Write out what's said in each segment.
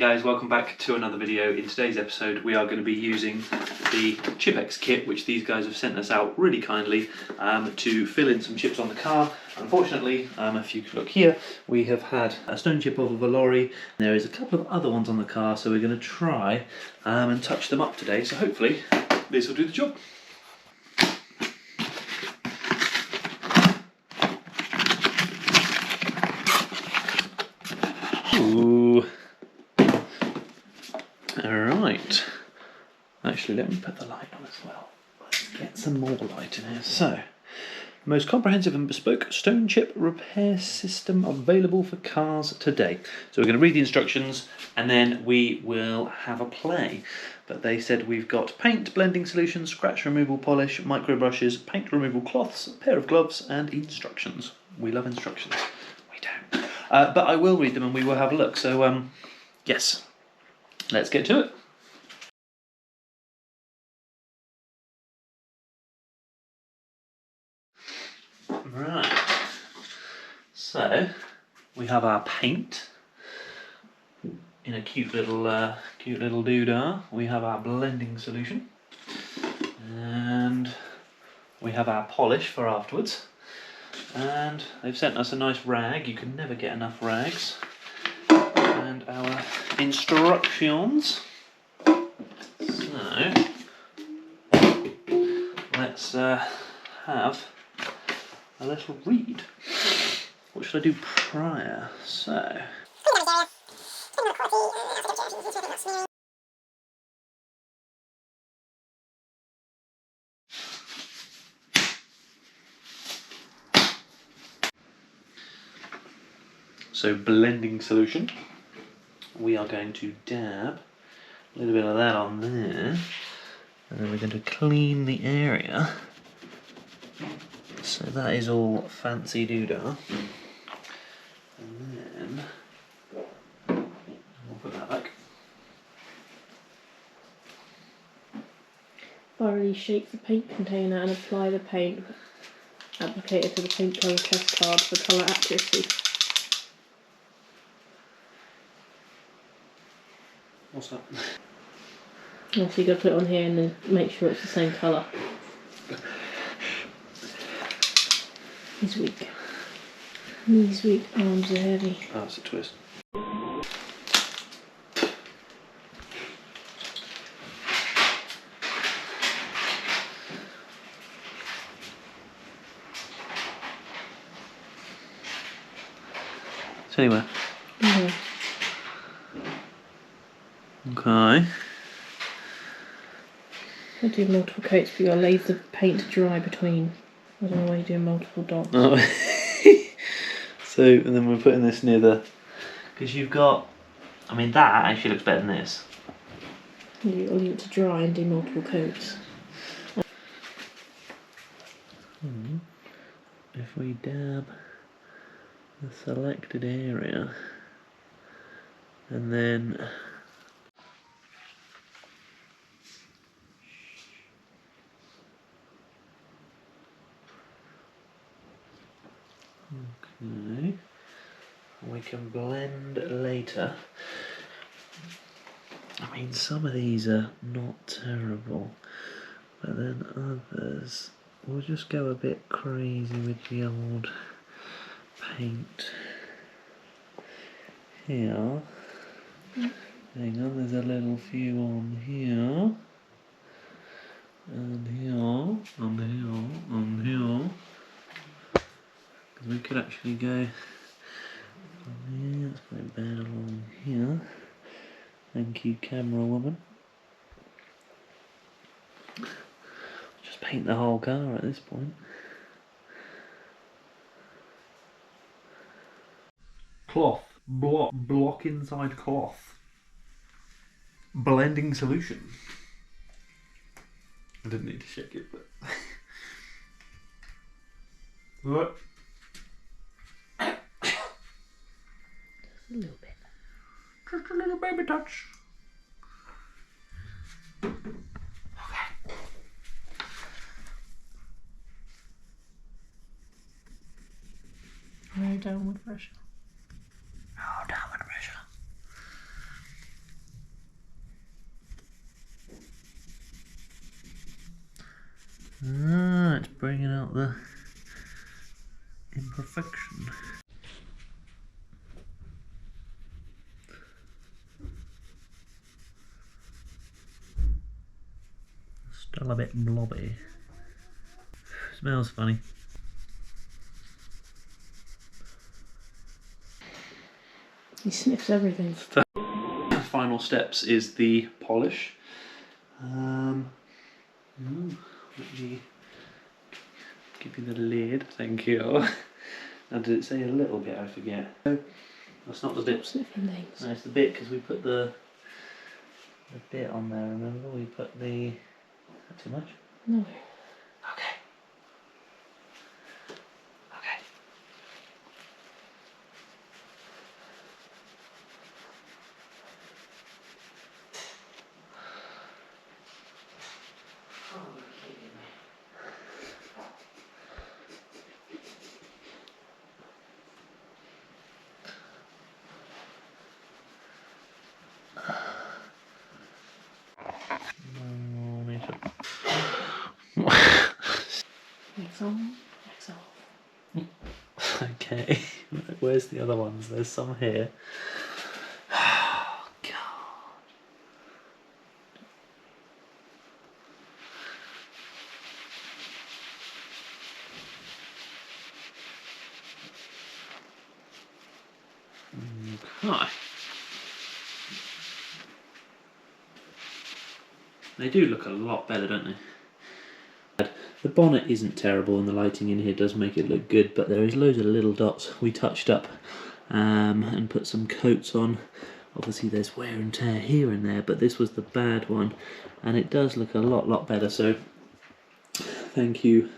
guys, welcome back to another video. In today's episode we are going to be using the ChipEx kit, which these guys have sent us out really kindly to fill in some chips on the car. Unfortunately, if you look here, we have had a stone chip off of a lorry. There is a couple of other ones on the car, so we're going to try and touch them up today, so hopefully this will do the job. Ooh. Alright. Actually, let me put the light on as well. Let's get some more light in here. So, most comprehensive and bespoke stone chip repair system available for cars today. So we're going to read the instructions and then we will have a play. But they said we've got paint, blending solution, scratch removal polish, micro brushes, paint removal cloths, a pair of gloves and instructions. We love instructions. We don't. But I will read them and we will have a look. So, yes, let's get to it. Right, so we have our paint in a cute little doodah. We have our blending solution, and we have our polish for afterwards. And they've sent us a nice rag. You can never get enough rags. And our instructions. So let's have a little read. What should I do prior? So blending solution. We are going to dab a little bit of that on there, and then we're going to clean the area. So that is all fancy doodah. And then we'll put that back. Thoroughly shake the paint container and apply the paint applicator to the paint colour test card for colour accuracy. What's that? Yeah, so you've got to put it on here and then make sure it's the same colour. He's weak. Knees weak, arms are heavy. Oh, it's a twist. So anyway. Yeah. Okay. I do multiple coats, but you've got to leave the paint to dry between. I don't know why you're doing multiple dots. Oh. So, and then we're putting this near the... Because you've got... I mean, that actually looks better than this. You'll leave it to dry and do multiple coats. If we dab the selected area and then okay, we can blend later. I mean, some of these are not terrible, but then others we'll just go a bit crazy with the old paint. Here, hang on, there's a little few on here, and here, and here, and here. Because we could actually go from here, let's go down along here. Thank you, camera woman. Just paint the whole car at this point. Cloth, block inside cloth. Blending solution. I didn't need to shake it, but what? A little bit. Just a little baby touch. No downward pressure. Oh, downward pressure. Ah, it's bringing out the imperfection. Still a bit blobby. Smells funny. He sniffs everything. Final steps is the polish. Let me give you the lid, thank you. Now did it say a little bit? I forget. That's not the bit. Sniffing things. No, it's the bit because we put the bit on there. Remember, we put the. Is that too much? No. Okay. Okay. Wax on, wax off. Okay, where's the other ones? There's some here. Oh, God. Okay. They do look a lot better, don't they? The bonnet isn't terrible and the lighting in here does make it look good, but there is loads of little dots we touched up and put some coats on. Obviously there's wear and tear here and there, but this was the bad one and it does look a lot better, so thank you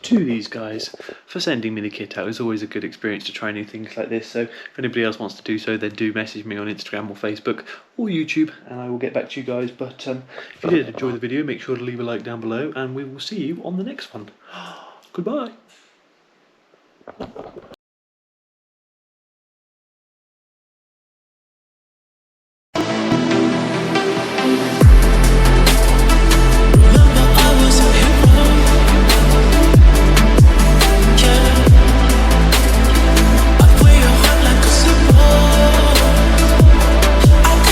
to these guys for sending me the kit out. It's always a good experience to try new things like this, so if anybody else wants to do so, then do message me on Instagram or Facebook or YouTube and I will get back to you guys. But if you did enjoy the video, make sure to leave a like down below and we will see you on the next one. Goodbye.